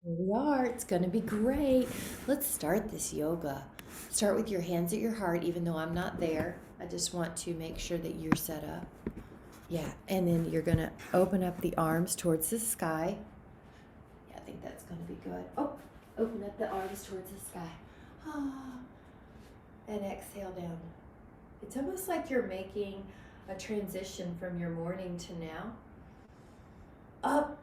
Here we are. It's going to be great. Let's start this yoga. Start with your hands at your heart, even though I'm not there. I just want to make sure that you're set up. Yeah, and then you're going to open up the arms towards the sky. Yeah, I think that's going to be good. Oh, open up the arms towards the sky. Ah, and exhale down. It's almost like you're making a transition from your morning to now. Up.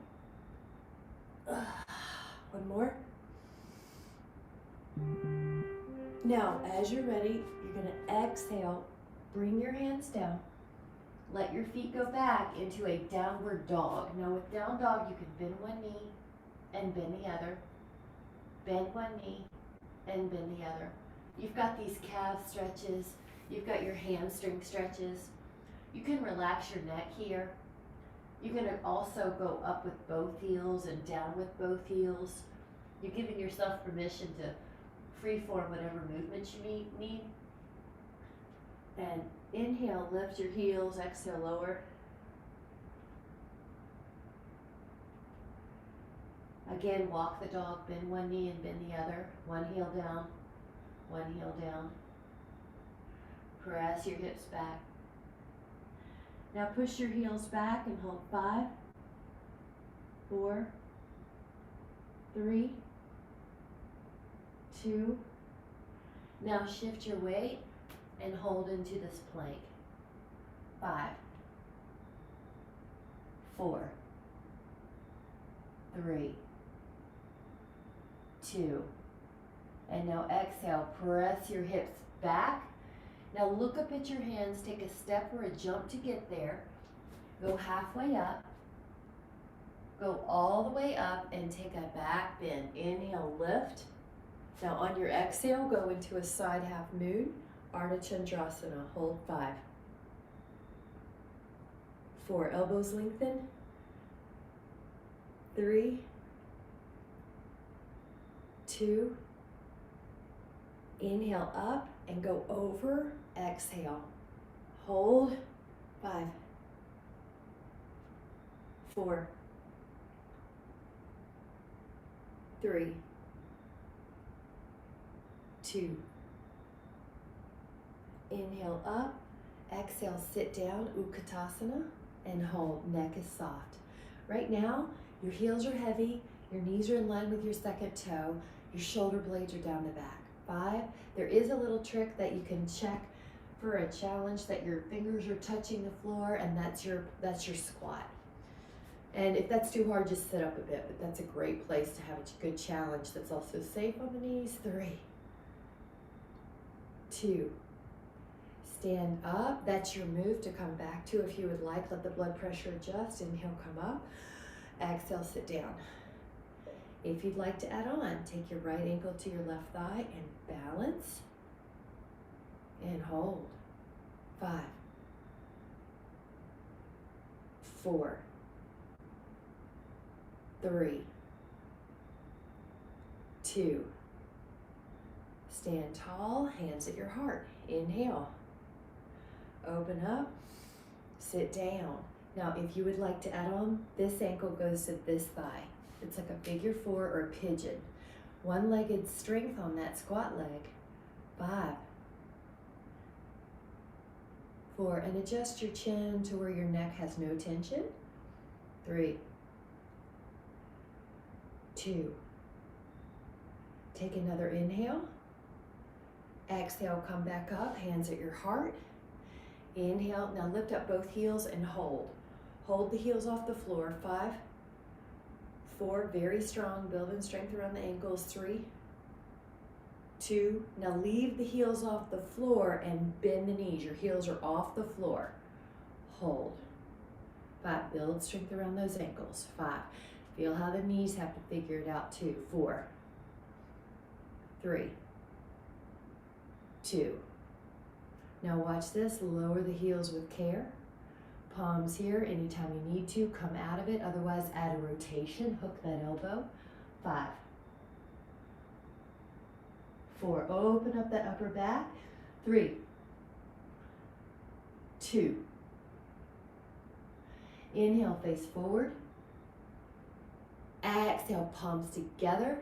One more. Now, as you're ready, you're going to exhale, bring your hands down, let your feet go back into a downward dog. Now, with down dog, you can bend one knee and bend the other, bend one knee and bend the other. You've got these calf stretches, you've got your hamstring stretches. You can relax your neck here. You can also go up with both heels and down with both heels. You're giving yourself permission to freeform whatever movements you need. And inhale, lift your heels, exhale, lower. Again, walk the dog, bend one knee and bend the other. One heel down, one heel down. Press your hips back. Now push your heels back and hold 5, 4, 3, 2. Now shift your weight and hold into this plank. 5, 4, 3, 2. And now exhale, press your hips back. Now look up at your hands, take a step or a jump to get there. Go halfway up. Go all the way up and take a back bend. Inhale, lift. Now on your exhale, go into a side half moon, Ardha Chandrasana. Hold 5, 4, elbows lengthen. 3, 2, inhale up and go over, exhale. Hold, 5, 4, 3, 2. Inhale up, exhale, sit down, Utkatasana, and hold, neck is soft. Right now, your heels are heavy, your knees are in line with your second toe, your shoulder blades are down the back. 5, there is a little trick that you can check for a challenge that your fingers are touching the floor, and that's your squat. And if that's too hard, just sit up a bit, but that's a great place to have a good challenge that's also safe on the knees. 3, 2, stand up. That's your move to come back to if you would like. Let the blood pressure adjust. Inhale, come up. Exhale, sit down. If you'd like to add on, take your right ankle to your left thigh and balance and hold. 5, 4, 3, 2. Stand tall, hands at your heart. Inhale. Open up, sit down. Now, if you would like to add on, this ankle goes to this thigh. It's like a figure 4 or a pigeon. One-legged strength on that squat leg. 5, 4, and adjust your chin to where your neck has no tension. 3, 2. Take another inhale. Exhale, come back up, hands at your heart. Inhale, now lift up both heels and hold. Hold the heels off the floor. 5, 4, very strong, building strength around the ankles. 3, 2, now leave the heels off the floor and bend the knees. Your heels are off the floor. Hold. 5, build strength around those ankles. 5, feel how the knees have to figure it out too. 4, 3, 2. Now watch this, lower the heels with care. Palms here, anytime you need to, come out of it. Otherwise, add a rotation, hook that elbow. 5, 4, open up that upper back. 3, 2. Inhale, face forward. Exhale, palms together.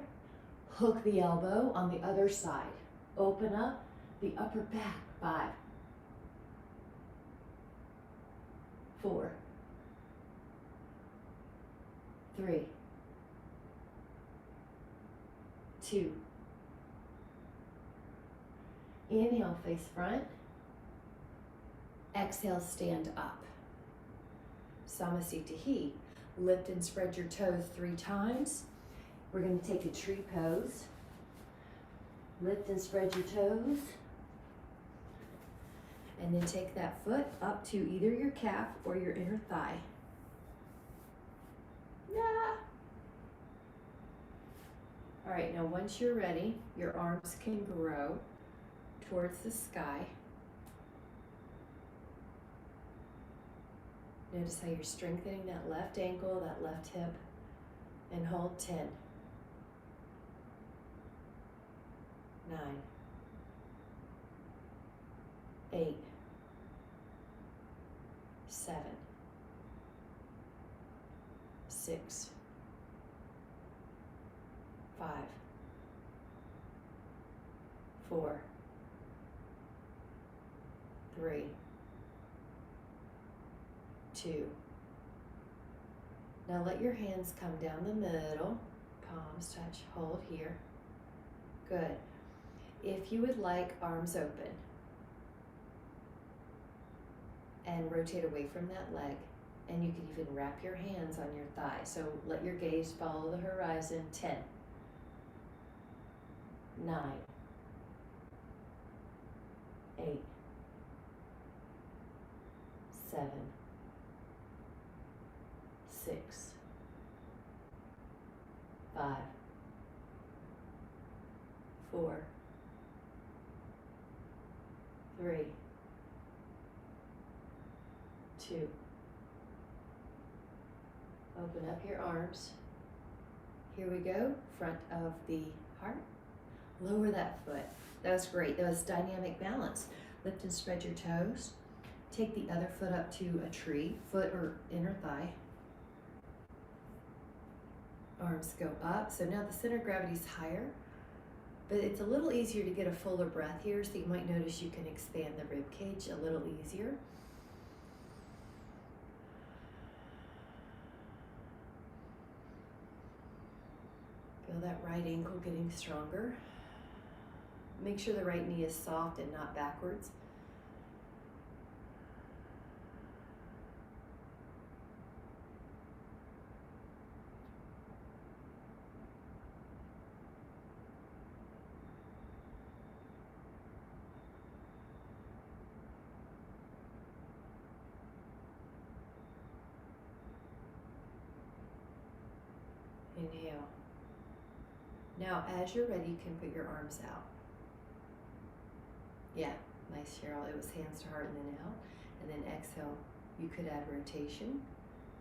Hook the elbow on the other side. Open up the upper back. 5, 4, 3, 2. Inhale, face front. Exhale, stand up. Samasthiti He. Lift and spread your toes 3 times. We're going to take a tree pose. Lift and spread your toes. And then take that foot up to either your calf or your inner thigh. Yeah. All right, now once you're ready, your arms can grow towards the sky. Notice how you're strengthening that left ankle, that left hip, and hold 10, 9, 8, 7, 6, 5, 4, 3, 2. Now let your hands come down the middle, palms touch, hold here. Good. If you would like, arms open and rotate away from that leg, and you can even wrap your hands on your thigh. So let your gaze follow the horizon. 10, 9, 8, 7, 6, 5, 4, 3, 2. Open up your arms. Here we go. Front of the heart. Lower that foot. That was great. That was dynamic balance. Lift and spread your toes. Take the other foot up to a tree, foot or inner thigh. Arms go up. So now the center of gravity is higher, but it's a little easier to get a fuller breath here, so you might notice you can expand the rib cage a little easier. Feel that right ankle getting stronger. Make sure the right knee is soft and not backwards. Inhale. Now, as you're ready, you can put your arms out. Yeah, nice, Cheryl. It was hands to heart and then out. And then exhale. You could add rotation.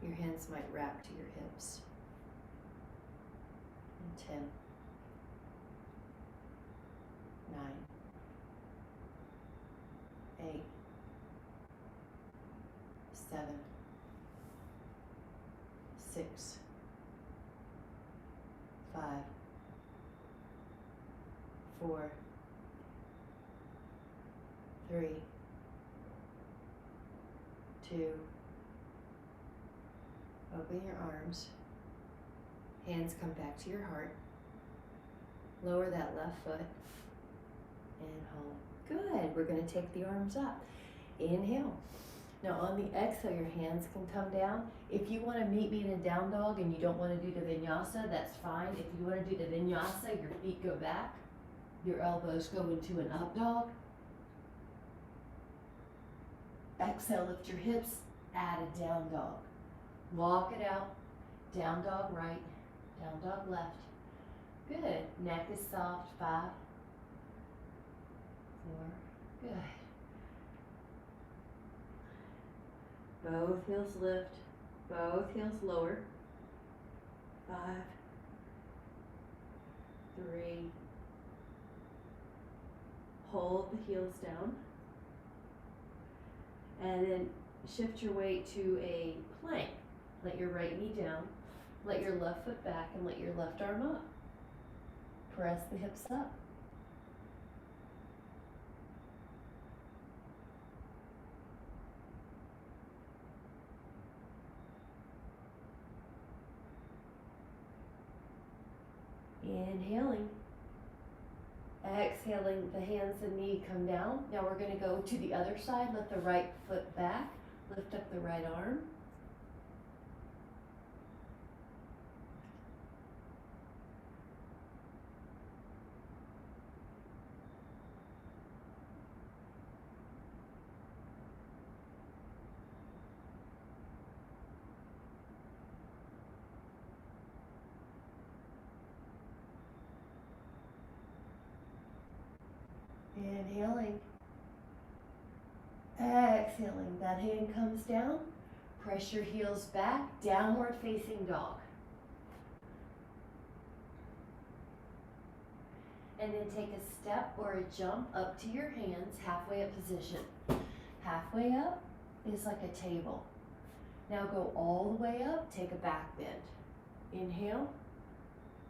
Your hands might wrap to your hips. And 10, 9, 8, 7, 6, 5, 4, 3, 2. Open your arms. Hands come back to your heart. Lower that left foot and hold. Good. We're going to take the arms up. Inhale. Now on the exhale, your hands can come down. If you want to meet me in a down dog and you don't want to do the vinyasa, that's fine. If you want to do the vinyasa, your feet go back. Your elbows go into an up dog. Exhale, lift your hips, add a down dog. Walk it out. Down dog right, down dog left. Good. Neck is soft. 5, 4. Good. Both heels lift. Both heels lower. 5, 3. Hold the heels down. And then shift your weight to a plank. Let your right knee down. Let your left foot back and let your left arm up. Press the hips up. Inhaling. Exhaling, the hands and knee come down. Now we're going to go to the other side. Let the right foot back. Lift up the right arm. Inhaling. Exhaling, that hand comes down. Press your heels back, downward facing dog. And then take a step or a jump up to your hands, halfway up position. Halfway up is like a table. Now go all the way up, take a back bend. Inhale.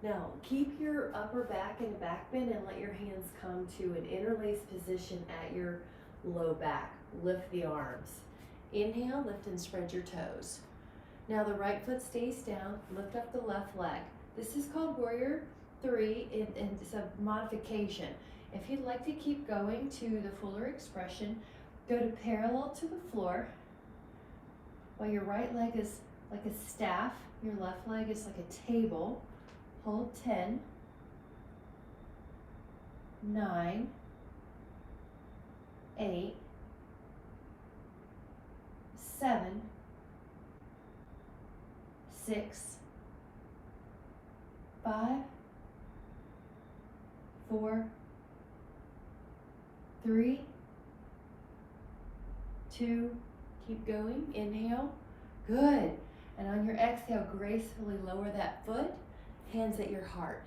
Now keep your upper back in a back bend and let your hands come to an interlaced position at your low back. Lift the arms. Inhale, lift and spread your toes. Now the right foot stays down, lift up the left leg. This is called Warrior 3 and it's a modification. If you'd like to keep going to the fuller expression, go to parallel to the floor. While your right leg is like a staff, your left leg is like a table. Hold 10, 9, 8, 7, 6, 5, 4, 3, 2, keep going, inhale, good. And on your exhale, gracefully lower that foot. Hands at your heart.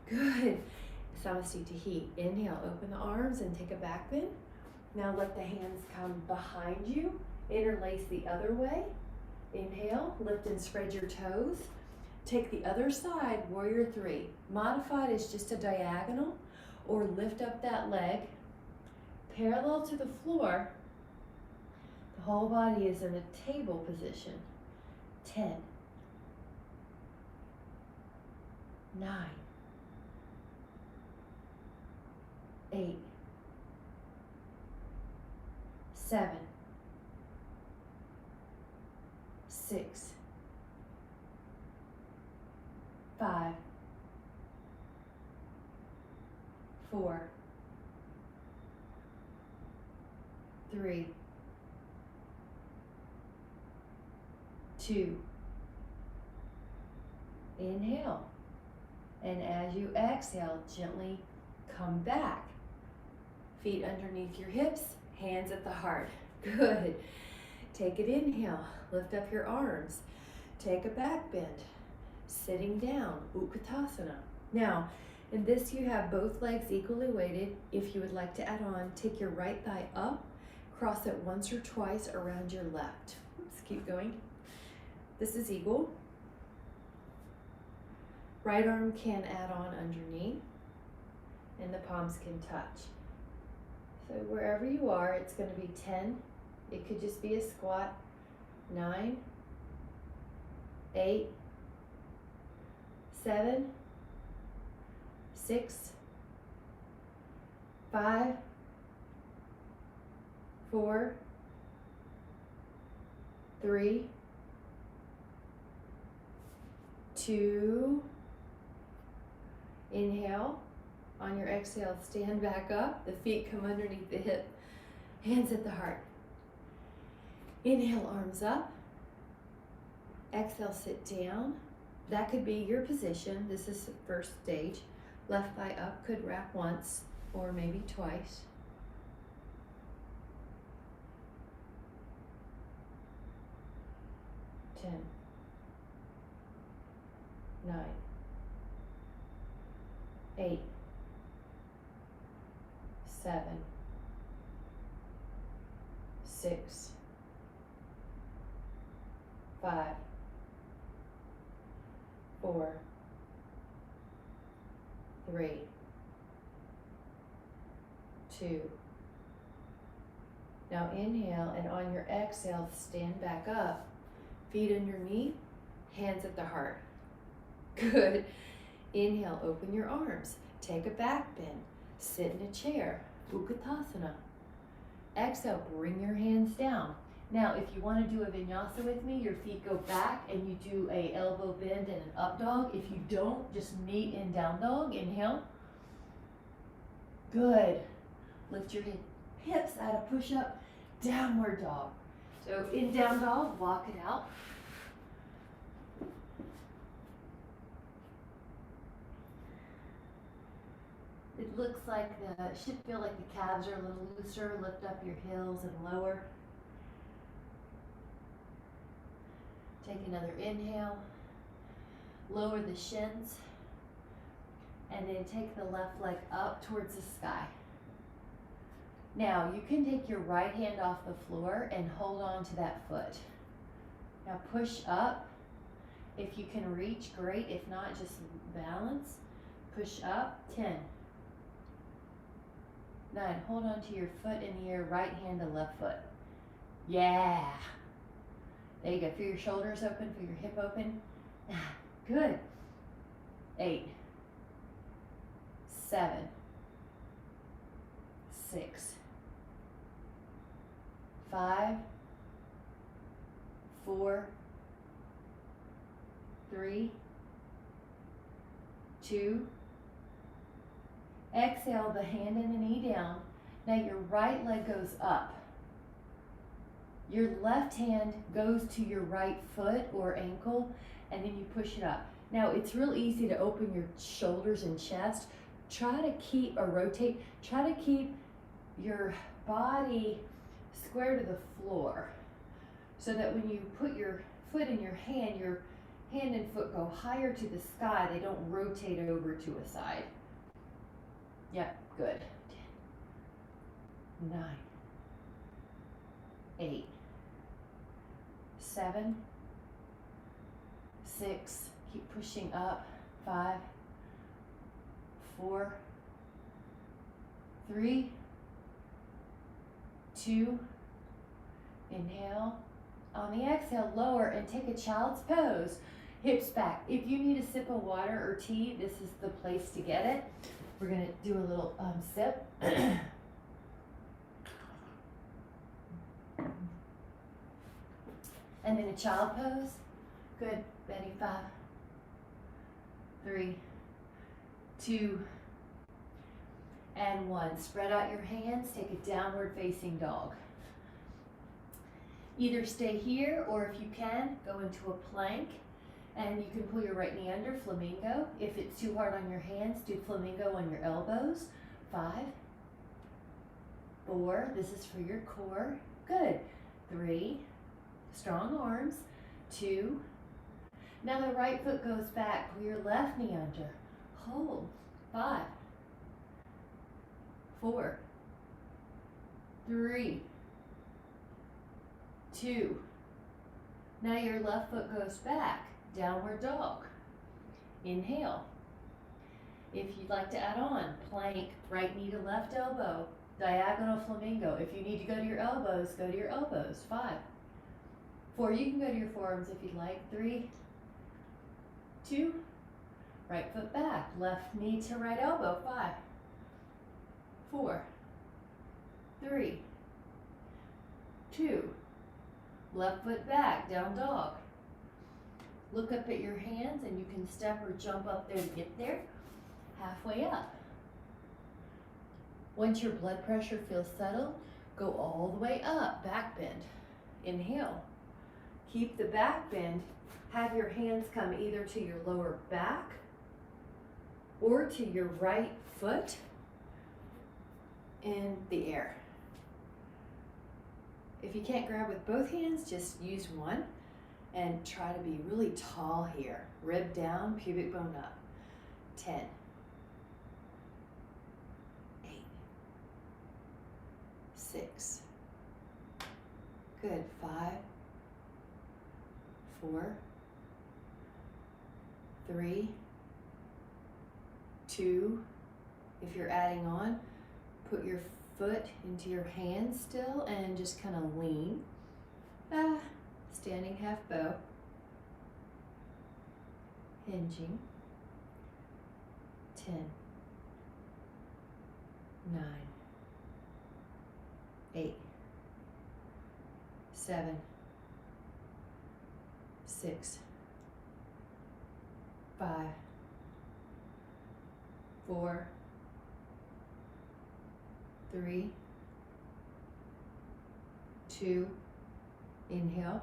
Good. Samasthiti Tahi. Inhale, open the arms and take a back bend. Now let the hands come behind you. Interlace the other way. Inhale, lift and spread your toes. Take the other side, Warrior 3. Modified is just a diagonal or lift up that leg. Parallel to the floor. The whole body is in a table position. 10. 9, 8, 7, 6, 5, 4, 3, 2, inhale. And as you exhale, gently come back. Feet underneath your hips, hands at the heart. Good. Take an inhale, lift up your arms. Take a back bend, sitting down, Utkatasana. Now, in this you have both legs equally weighted. If you would like to add on, take your right thigh up, cross it once or twice around your left. Oops, keep going. This is eagle. Right arm can add on underneath, and the palms can touch. So wherever you are, it's going to be 10. It could just be a squat. 9, 8, 7, 6, 5, 4, 3, 2, inhale. On your exhale, stand back up. The feet come underneath the hip. Hands at the heart. Inhale, arms up. Exhale, sit down. That could be your position. This is the first stage. Left thigh up, could wrap once or maybe twice. Ten, 9, 8, 7, 6, 5, 4, 3, 2. Now inhale, and on your exhale, stand back up. Feet underneath, hands at the heart. Good. Inhale, open your arms. Take a back bend. Sit in a chair. Utkatasana. Exhale, bring your hands down. Now, if you want to do a vinyasa with me, your feet go back and you do a elbow bend and an up dog. If you don't, just meet in down dog. Inhale. Good. Lift your hips out of push-up. Downward dog. So in down dog, walk it out. It looks like should feel like the calves are a little looser. Lift up your heels and lower. Take another inhale. Lower the shins. And then take the left leg up towards the sky. Now you can take your right hand off the floor and hold on to that foot. Now push up. If you can reach, great. If not, just balance. Push up. 10. 9. Hold on to your foot in the air, right hand to left foot. Yeah. There you go. Feel your shoulders open, feel your hip open. Good. 8. 7. 6. 5. 4. 3. 2. Exhale the hand and the knee down. Now your right leg goes up. Your left hand goes to your right foot or ankle, and then you push it up. Now it's real easy to open your shoulders and chest. Try to keep or rotate. Try to keep your body square to the floor so that when you put your foot in your hand and foot go higher to the sky. They don't rotate over to a side. Yep, good. 10, 9, 8, 7, 6, keep pushing up. 5, 4, 3, 2, inhale. On the exhale, lower and take a child's pose. Hips back. If you need a sip of water or tea, this is the place to get it. We're going to do a little sip. And then a child pose. Good. Betty, 5, 3, 2, and 1. Spread out your hands. Take a downward facing dog. Either stay here, or if you can, go into a plank. And you can pull your right knee under, flamingo. If it's too hard on your hands, do flamingo on your elbows. 5, 4, this is for your core. Good. 3, strong arms. 2, now the right foot goes back, pull your left knee under. Hold. 5, 4, 3, 2, now your left foot goes back. Downward dog. Inhale. If you'd like to add on, plank, right knee to left elbow, diagonal flamingo. If you need to go to your elbows, go to your elbows. 5, 4, you can go to your forearms if you'd like. 3, 2, right foot back, left knee to right elbow. 5, 4, 3, 2, left foot back, down dog. Look up at your hands and you can step or jump up there to get there. Halfway up. Once your blood pressure feels settled, go all the way up, back bend. Inhale. Keep the back bend. Have your hands come either to your lower back or to your right foot in the air. If you can't grab with both hands, just use one. And try to be really tall here. Rib down, pubic bone up. 10, 8, 6. Good. 5, 4, 3, 2, if you're adding on, put your foot into your hand still and just kind of lean. Standing half bow. Hinging. 10, 9, 8, 7, 6, 5, 4, 3, 2, inhale,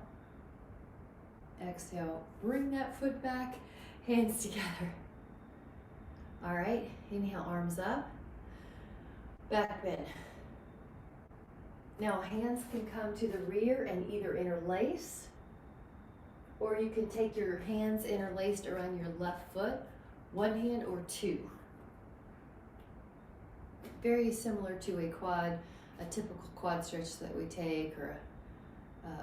exhale, bring that foot back, hands together. All right, inhale, arms up, back bend. Now hands can come to the rear and either interlace, or you can take your hands interlaced around your left foot, one hand or two. Very similar to a quad, a typical quad stretch that we take, or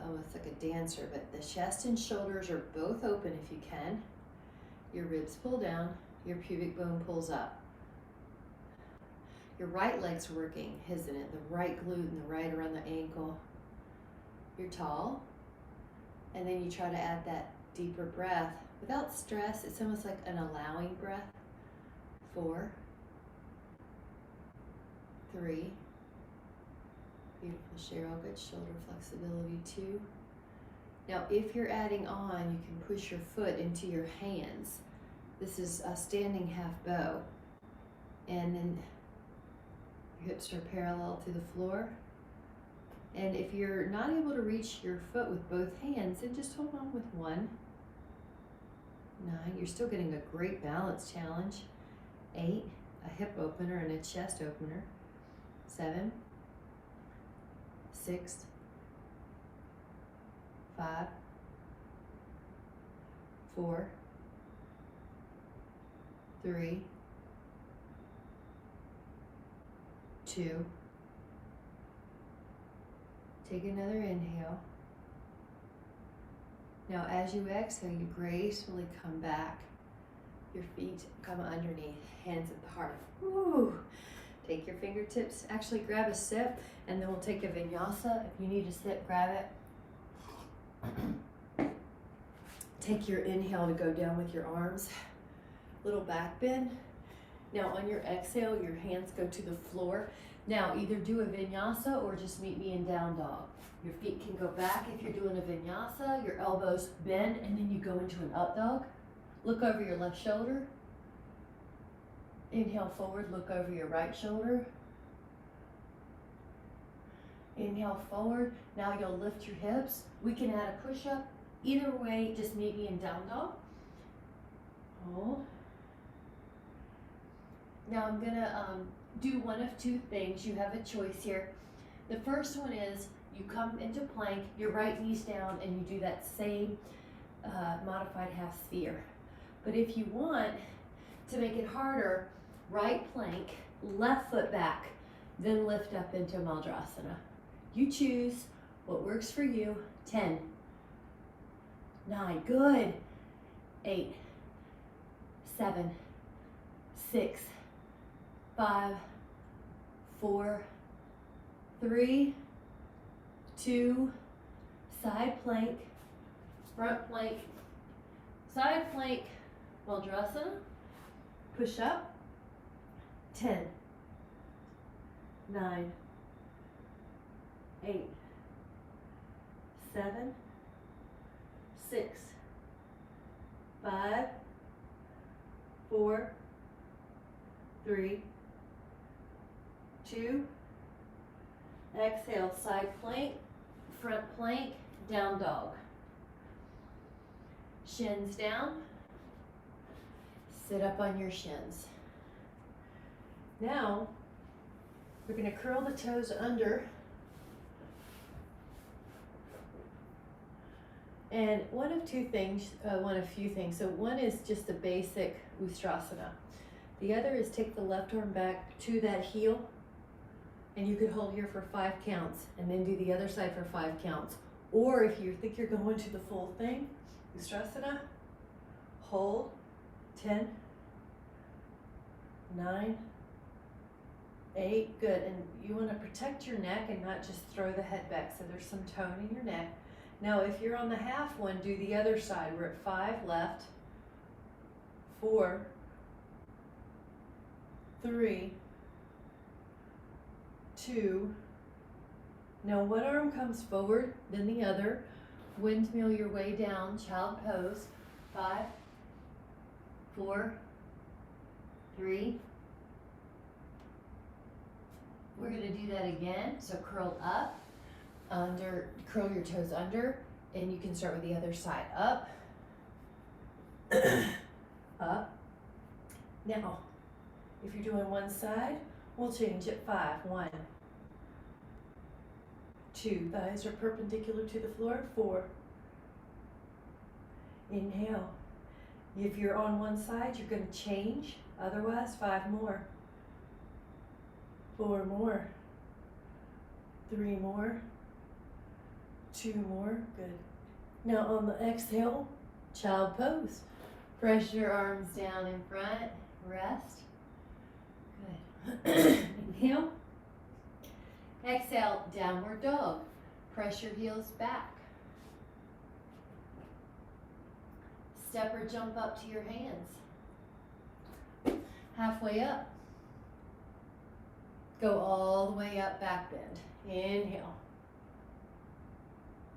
almost like a dancer, but the chest and shoulders are both open if you can. Your ribs pull down, your pubic bone pulls up. Your right leg's working, isn't it? The right glute and the right around the ankle. You're tall, and then you try to add that deeper breath without stress. It's almost like an allowing breath. 4, 3, beautiful Cheryl, good shoulder flexibility. 2. Now if you're adding on, you can push your foot into your hands. This is a standing half bow, and then your hips are parallel to the floor. And if you're not able to reach your foot with both hands, then just hold on with one. 9, you're still getting a great balance challenge. 8, a hip opener and a chest opener. 7, 6, 5, 4, 3, 2. Take another inhale. Now as you exhale, you gracefully come back. Your feet come underneath, hands at the heart. Woo. Take your fingertips, actually grab a sip, and then we'll take a vinyasa. If you need a sip, grab it. Take your inhale to go down with your arms. Little back bend. Now on your exhale, your hands go to the floor. Now either do a vinyasa or just meet me in down dog. Your feet can go back if you're doing a vinyasa, your elbows bend, and then you go into an up dog. Look over your left shoulder. Inhale forward, look over your right shoulder. Inhale forward. Now you'll lift your hips. We can add a push-up. Either way, just meet me in down dog. Hold. Now I'm gonna do one of two things. You have a choice here. The first one is you come into plank, your right knee's down, and you do that same modified half sphere. But if you want to make it harder, right plank, left foot back, then lift up into Madrasana. You choose what works for you. 10, 9, good. 8, 7, 6, 5, 4, 3, 2, side plank, front plank, side plank, Madrasana, push up. 10, 9, 8, 7, 6, 5, 4, 3, 2, exhale, side plank, front plank, down dog. Shins down, sit up on your shins. Now, we're going to curl the toes under. And one of few things. So one is just the basic Ustrasana. The other is take the left arm back to that heel, and you could hold here for 5 counts, and then do the other side for 5 counts. Or if you think you're going to the full thing, Ustrasana, hold, 10, 9, 8, good. And you want to protect your neck and not just throw the head back, so there's some tone in your neck. Now if you're on the half one, do the other side. We're at 5 left, 4, 3, 2. Now one arm comes forward, then the other. Windmill your way down, child pose. 5, 4, 3. We're going to do that again. So curl up, curl your toes under, and you can start with the other side. Up, up. Now, if you're doing one side, we'll change it. 5, 1, 2. Thighs are perpendicular to the floor. 4. Inhale. If you're on one side, you're going to change. Otherwise, 5 more. 4 more. 3 more. 2 more. Good. Now on the exhale, child pose. Press your arms down in front. Rest. Good. Inhale. Exhale, downward dog. Press your heels back. Step or jump up to your hands. Halfway up. Go all the way up, back bend. Inhale.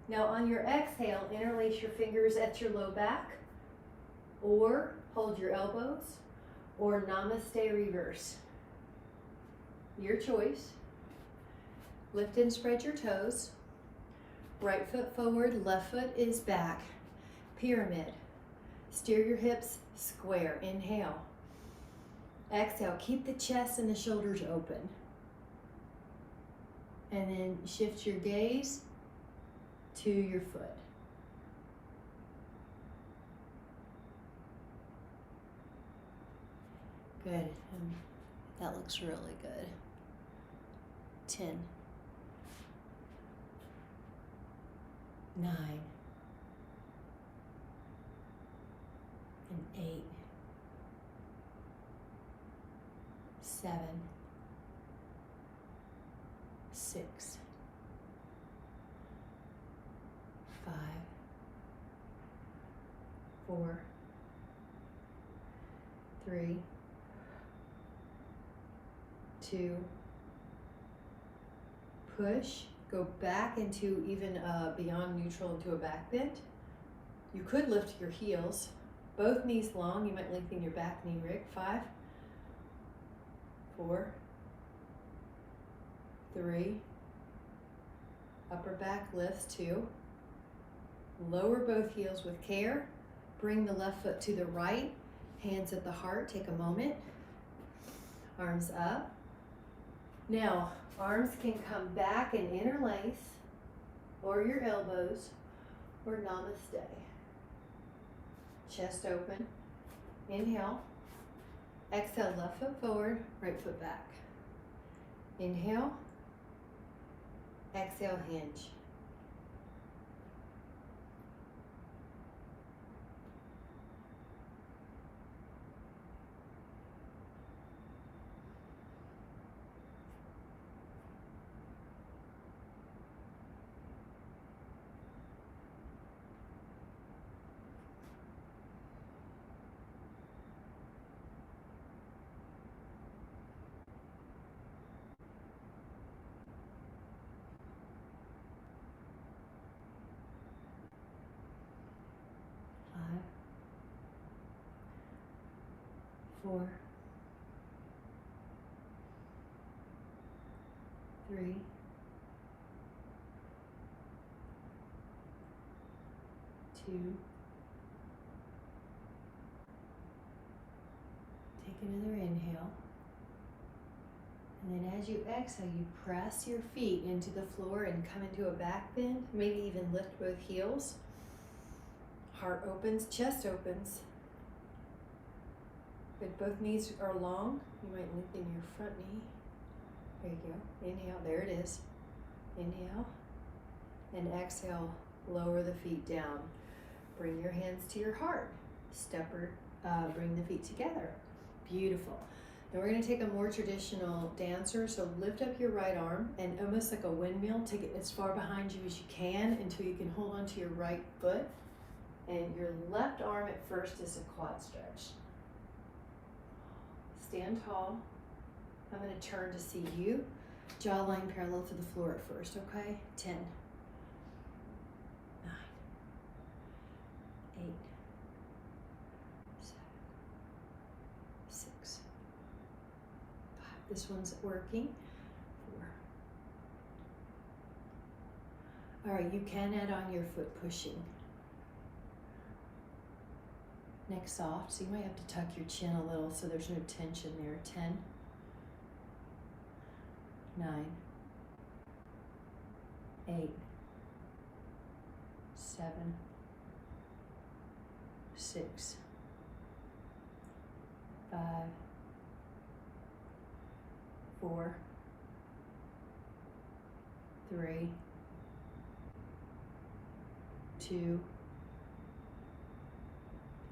Now on your exhale, interlace your fingers at your low back, or hold your elbows, or namaste reverse. Your choice. Lift and spread your toes. Right foot forward, left foot is back. Pyramid. Steer your hips square. Inhale. Exhale. Keep the chest and the shoulders open. And then shift your gaze to your foot. Good. That looks really good. 10, 9, and 8, 7, 6, 5, 4, 3, 2, push, go back into even beyond neutral into a back bend. You could lift your heels, both knees long. You might lengthen your back knee, Rick. 5, 4, 3, upper back lifts. 2, lower both heels with care. Bring the left foot to the right, hands at the heart. Take a moment. Arms up. Now, arms can come back and interlace, or your elbows, or namaste. Chest open. Inhale. Exhale, left foot forward, right foot back. Inhale. Exhale, hinge. Four, 3, 2. Take another inhale. And then as you exhale, you press your feet into the floor and come into a back bend. Maybe even lift both heels. Heart opens, chest opens. Good, both knees are long. You might lengthen your front knee. There you go. Inhale, there it is. Inhale. And exhale, lower the feet down. Bring your hands to your heart. Step or Bring the feet together. Beautiful. Then we're going to take a more traditional dancer. So lift up your right arm and almost like a windmill, take it as far behind you as you can until you can hold onto your right foot. And your left arm at first is a quad stretch. Stand tall. I'm going to turn to see you. Jawline parallel to the floor at first, okay? 10, 9, 8, 7, 6, 5. This one's working. 4. All right, you can add on your foot pushing. Neck soft, so you might have to tuck your chin a little so there's no tension there. 10, 9, 8, 7, 6, 5, 4, 3, 2.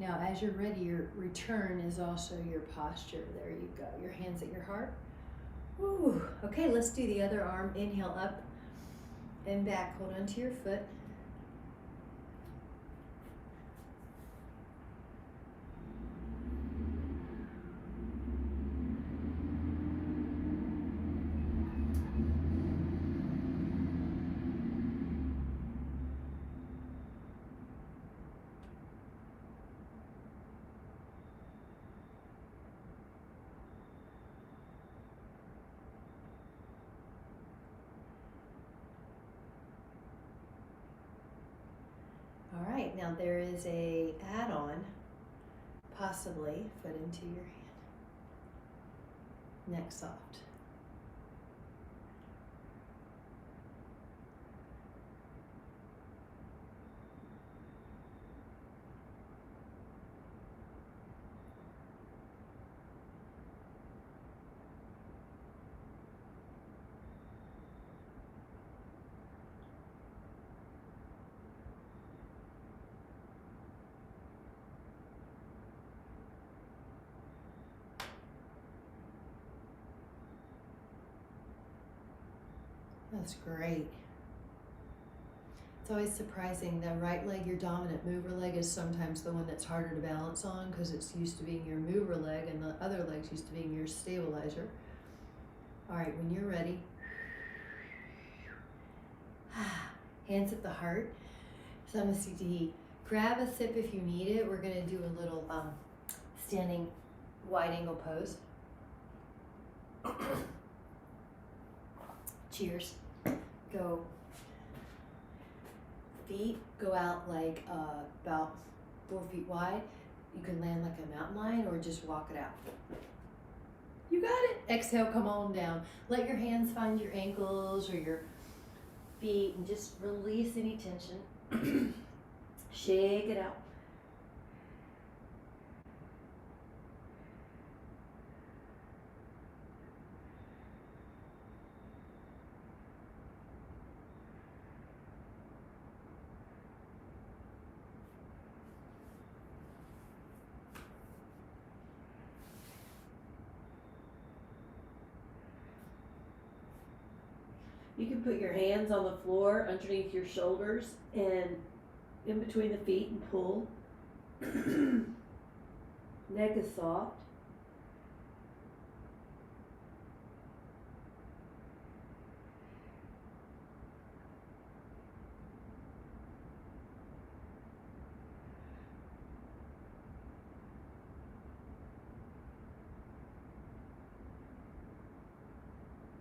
Now, as you're ready, your return is also your posture. There you go. Your hands at your heart. Woo. Okay, let's do the other arm. Inhale up and back. Hold onto your foot. All right, now there is a add-on, possibly, foot into your hand. Neck soft. That's great. It's always surprising. The right leg, your dominant mover leg, is sometimes the one that's harder to balance on because it's used to being your mover leg and the other leg's used to being your stabilizer. All right, when you're ready, hands at the heart, Samasthiti. Grab a sip if you need it. We're gonna do a little standing wide angle pose. Cheers. Go. Feet go out like about 4 feet wide. You can land like a mountain lion or just walk it out. You got it. Exhale, come on down. Let your hands find your ankles or your feet and just release any tension. Shake it out. You can put your hands on the floor underneath your shoulders and in between the feet and pull. Neck is soft.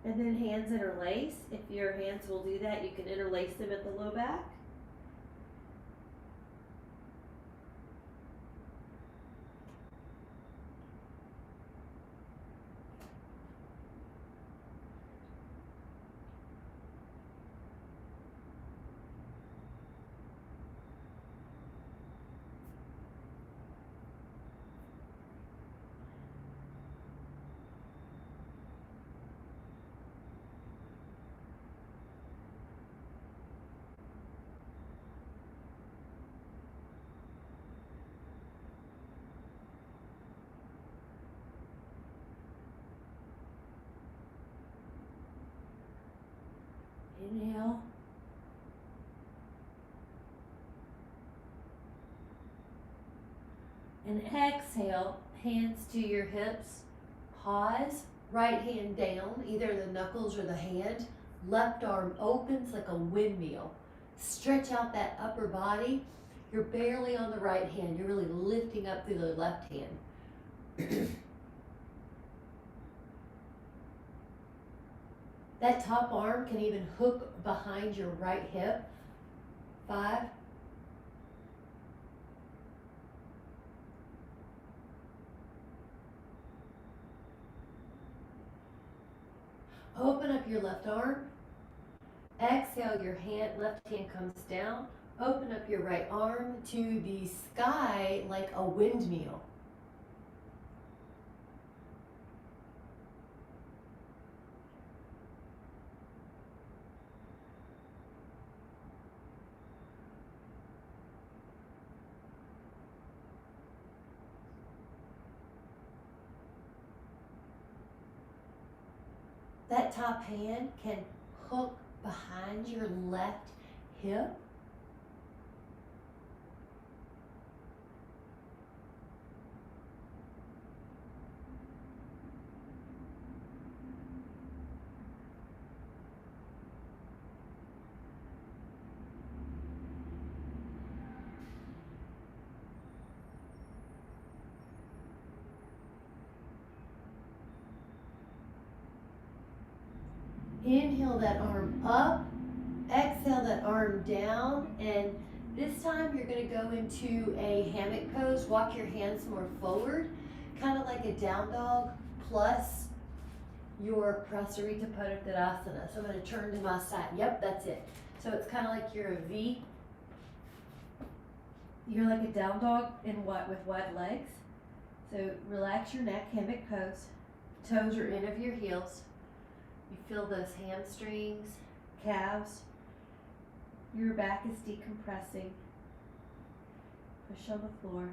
And then hands interlace. If your hands will do that, you can interlace them at the low back. And exhale, hands to your hips. Pause, right hand down, either the knuckles or the hand. Left arm opens like a windmill. Stretch out that upper body. You're barely on the right hand. You're really lifting up through the left hand. That top arm can even hook behind your right hip. 5. Open up your left arm. Exhale, your left hand comes down. Open up your right arm to the sky like a windmill. That top hand can hook behind your left hip. Inhale that arm up, exhale that arm down, and this time you're going to go into a hammock pose. Walk your hands more forward, kind of like a down dog plus your Prasarita Padottanasana. So I'm going to turn to my side. Yep, that's it. So it's kind of like you're a V. You're like a down dog with wide legs. So relax your neck, hammock pose. Toes are in of your heels. You feel those hamstrings, calves. Your back is decompressing. Push on the floor.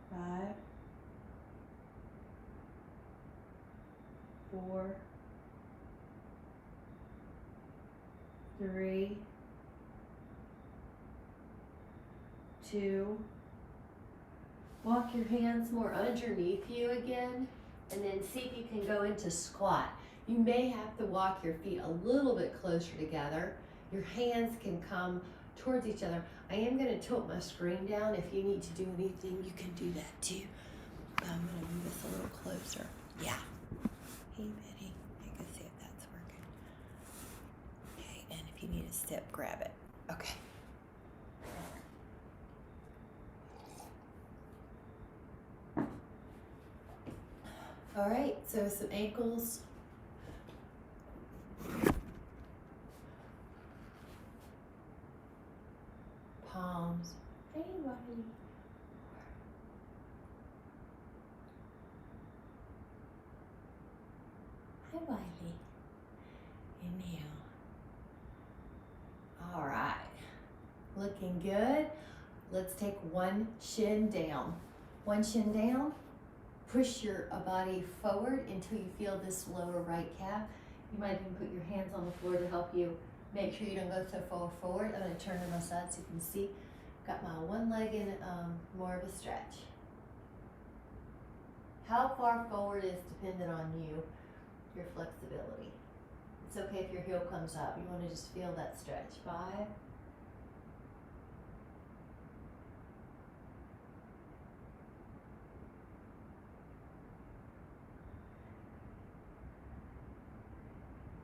Five, 4, 3, 2. Walk your hands more underneath you again, and then see if you can go into squat. You may have to walk your feet a little bit closer together. Your hands can come towards each other. I am going to tilt my screen down. If you need to do anything, you can do that too. I'm going to move this a little closer. Yeah. Hey, Betty. I can see if that's working. Okay, and if you need a step, grab it. Okay. All right, so some ankles. Palms. Hey, Wiley. Hi, Wiley. Inhale. All right, looking good. Let's take one shin down. One shin down. Push your body forward until you feel this lower right calf. You might even put your hands on the floor to help you make sure you don't go so far forward. I'm going to turn to my side so you can see. Got my one leg in more of a stretch. How far forward is dependent on you, your flexibility. It's okay if your heel comes up. You want to just feel that stretch. 5.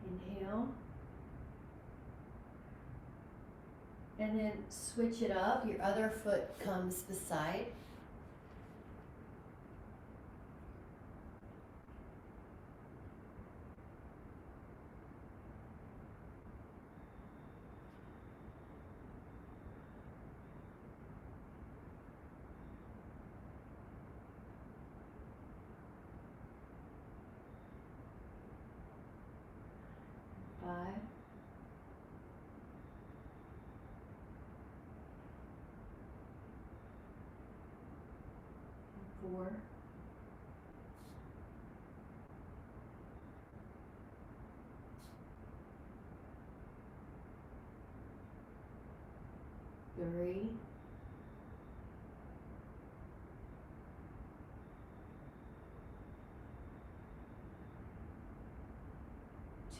Inhale. And then switch it up. Your other foot comes beside. Five. 4. 3,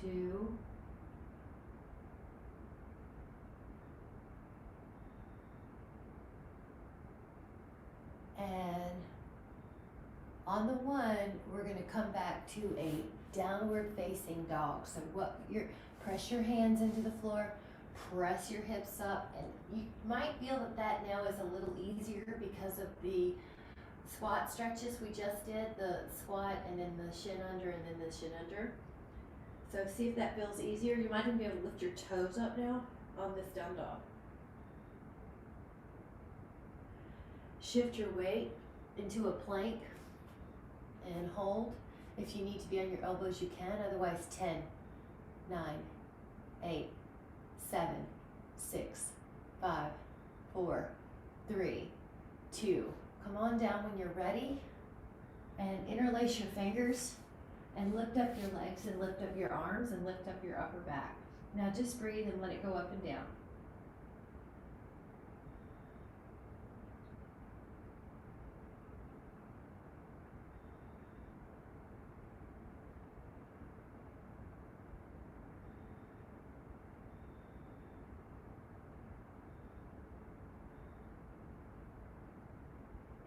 2, and on the 1, we're going to come back to a downward facing dog. So press your hands into the floor, press your hips up, and you might feel that now is a little easier because of the squat stretches we just did, the squat and then the shin under and then the shin under. So see if that feels easier. You might even be able to lift your toes up now on this down dog. Shift your weight into a plank and hold. If you need to be on your elbows, you can. Otherwise, 10, 9, 8, 7, 6, 5, 4, 3, 2. Come on down when you're ready and interlace your fingers and lift up your legs and lift up your arms and lift up your upper back. Now just breathe and let it go up and down.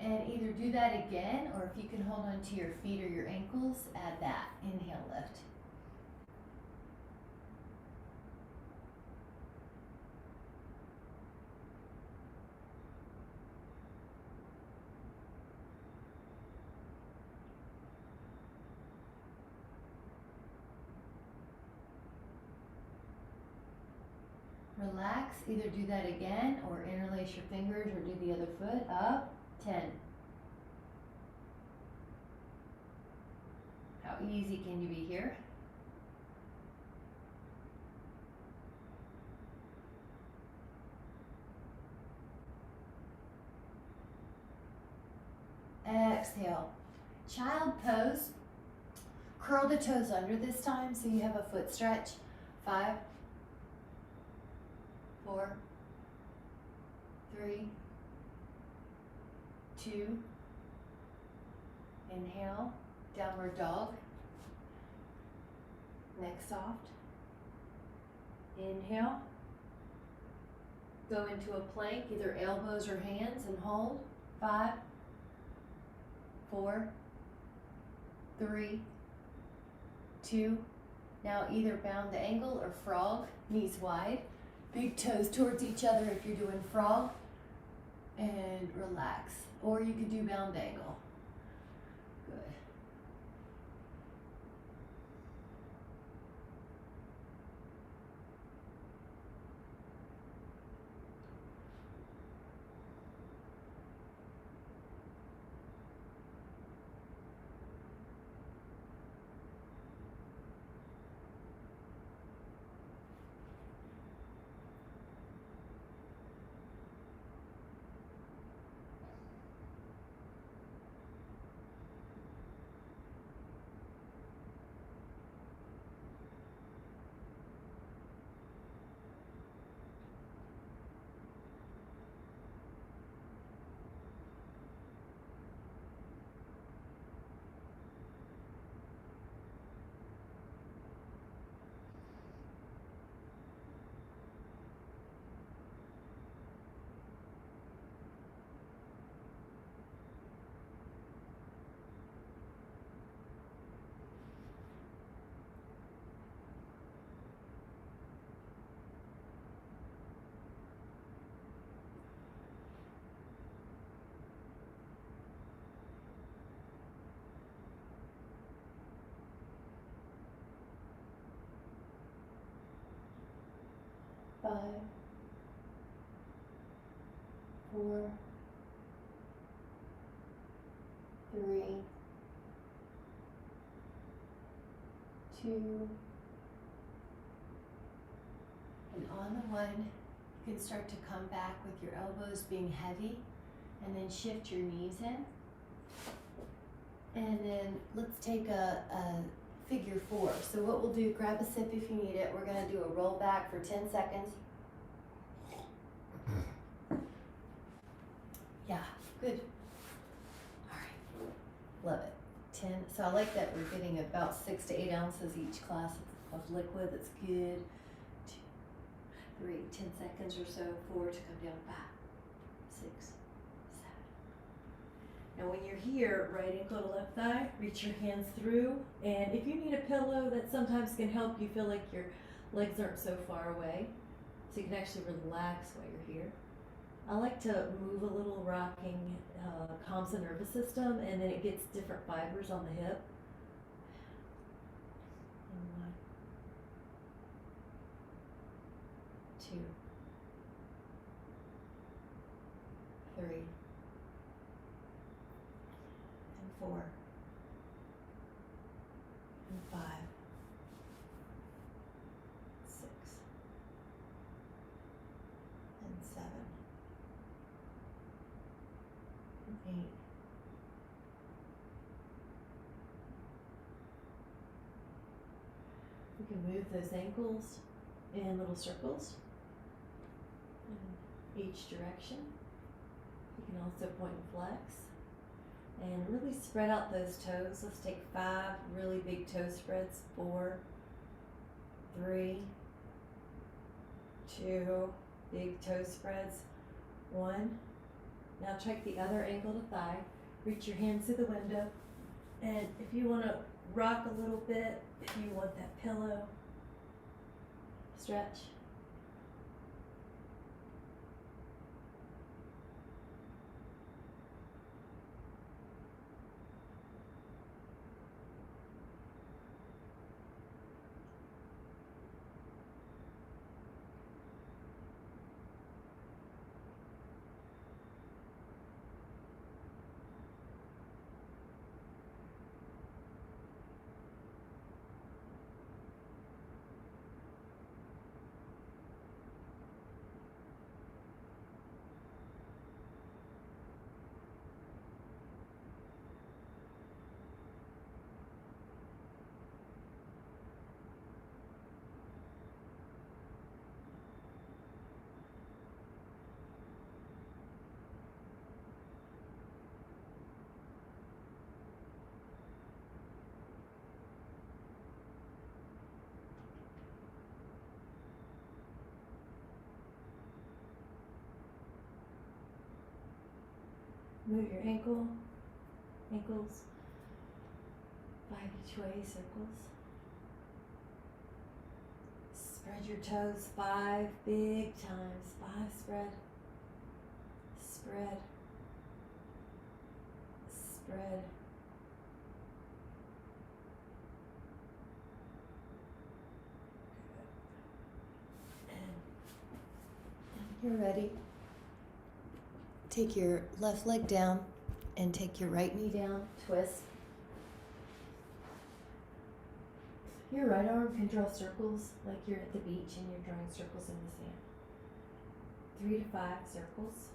And either do that again, or if you can hold on to your feet or your ankles, add that. Inhale, lift. Relax, either do that again, or interlace your fingers, or do the other foot. Up, 10. How easy can you be here? Exhale. Child pose. Curl the toes under this time so you have a foot stretch. 5, 4, 3, 2. Inhale, downward dog. Neck soft. Inhale. Go into a plank, either elbows or hands, and hold. 5, 4, 3, 2. Now either bound the angle or frog, knees wide. Big toes towards each other if you're doing frog. And relax. Or you could do bound angle. Good. Five, 4, 3, 2, and on the 1, you can start to come back with your elbows being heavy, and then shift your knees in. And then let's take a figure 4. So what we'll do, grab a sip if you need it. We're going to do a roll back for 10 seconds. Yeah, good. All right, love it. 10, so I like that we're getting about 6 to 8 ounces each class of liquid. That's good. 2, 3, 10 seconds or so. 4 to come down. 5, 6, 7. Now when you're here, right ankle to left thigh, reach your hands through, and if you need a pillow, that sometimes can help you feel like your legs aren't so far away, so you can actually relax while you're here. I like to move a little, rocking calms the nervous system, and then it gets different fibers on the hip. And 1, 2, 3, and 4, and 5, 6, and 7, and 8. You can move those ankles in little circles in each direction. You can also point and flex. And really spread out those toes. Let's take 5 really big toe spreads. 4, 3, 2 big toe spreads. 1. Now check the other ankle to thigh. Reach your hands to the window. And if you want to rock a little bit, if you want that pillow, stretch. Move your ankles, 5 each way, circles. Spread your toes 5 big times. 5, spread, spread, spread. And you're ready. Take your left leg down and take your right knee down, twist. Your right arm can draw circles like you're at the beach and you're drawing circles in the sand. 3 to 5 circles.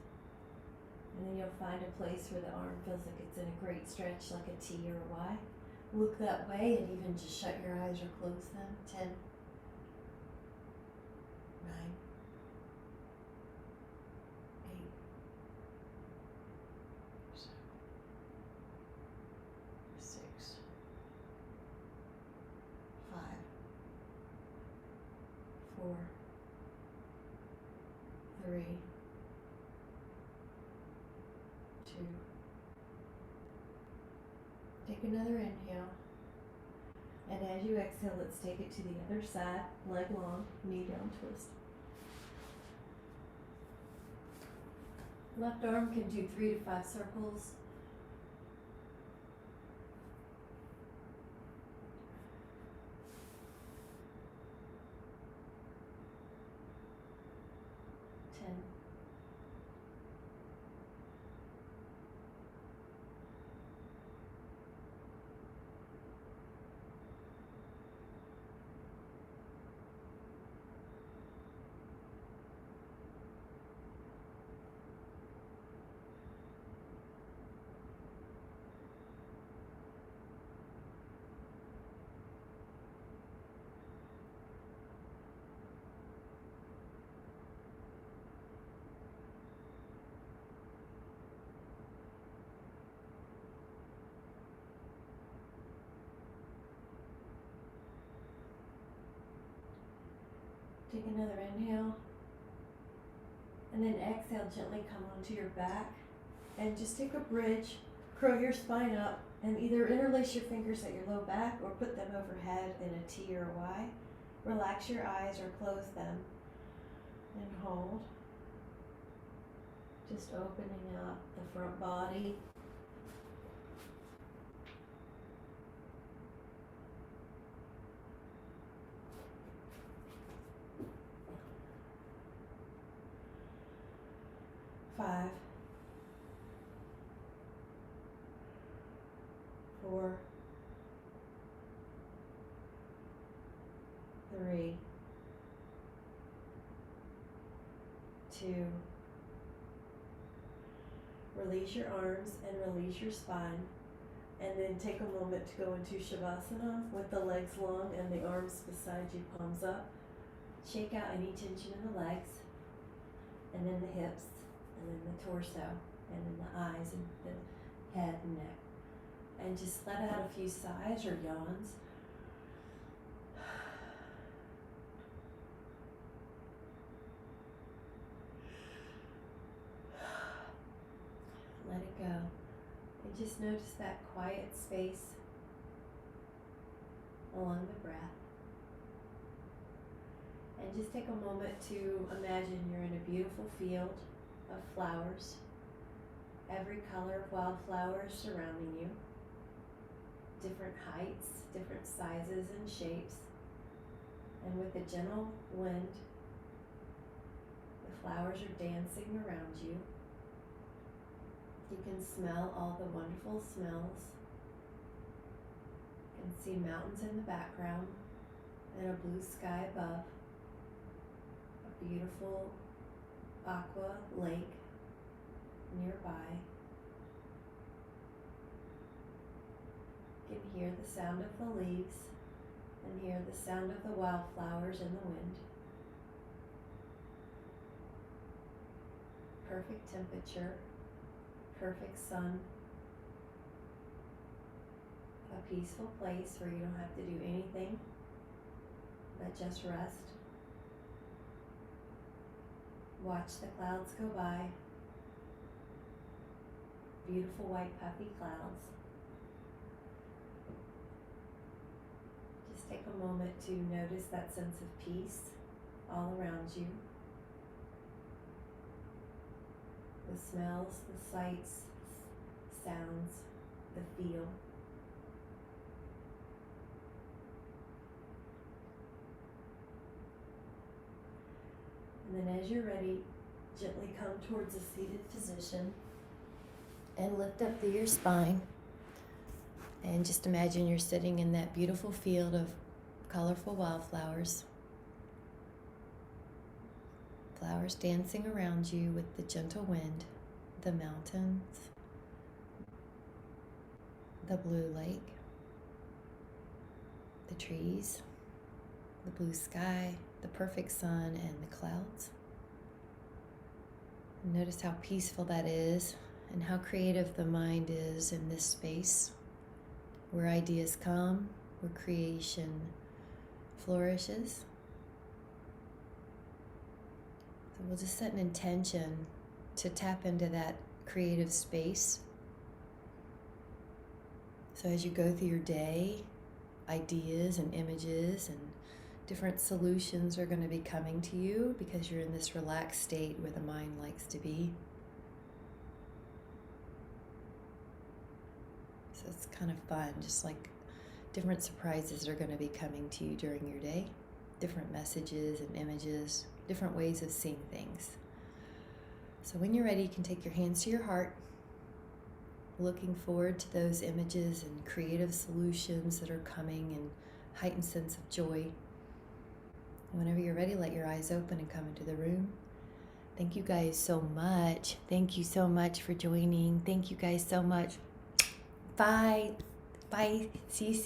And then you'll find a place where the arm feels like it's in a great stretch, like a T or a Y. Look that way and even just shut your eyes or close them. 10, 9, 8, 7, 6, 5, 4, 3, 2. Take another inhale. And as you exhale, let's take it to the other side, leg long, knee down, twist. Left arm can do 3 to 5 circles. Take another inhale. And then exhale, gently come onto your back. And just take a bridge, curl your spine up, and either interlace your fingers at your low back or put them overhead in a T or a Y. Relax your eyes or close them. And hold. Just opening up the front body. Five, 4, 3, 2. Release your arms and release your spine. And then take a moment to go into Shavasana with the legs long and the arms beside you, palms up. Shake out any tension in the legs, and then the hips, and then the torso, and then the eyes, and the head and neck. And just let out a few sighs or yawns. Let it go. And just notice that quiet space along the breath. And just take a moment to imagine you're in a beautiful field of flowers, every color of wildflowers surrounding you, different heights, different sizes and shapes, and with a gentle wind, the flowers are dancing around you. You can smell all the wonderful smells. You can see mountains in the background and a blue sky above, a beautiful aqua lake nearby. You can hear the sound of the leaves and hear the sound of the wildflowers in the wind. Perfect temperature, perfect sun, a peaceful place where you don't have to do anything but just rest. Watch the clouds go by, beautiful white puffy clouds. Just take a moment to notice that sense of peace all around you. The smells, the sights, sounds, the feel. And then as you're ready, gently come towards a seated position and lift up through your spine. And just imagine you're sitting in that beautiful field of colorful wildflowers. Flowers dancing around you with the gentle wind, the mountains, the blue lake, the trees, the blue sky, the perfect sun, and the clouds. And notice how peaceful that is and how creative the mind is in this space where ideas come, where creation flourishes. So we'll just set an intention to tap into that creative space. So as you go through your day, ideas and images and different solutions are going to be coming to you because you're in this relaxed state where the mind likes to be. So it's kind of fun, just like different surprises are going to be coming to you during your day, different messages and images, different ways of seeing things. So when you're ready, you can take your hands to your heart, looking forward to those images and creative solutions that are coming and heightened sense of joy. And whenever you're ready, let your eyes open and come into the room. Thank you guys so much. Thank you so much for joining. Thank you guys so much. Bye. Bye. See you soon.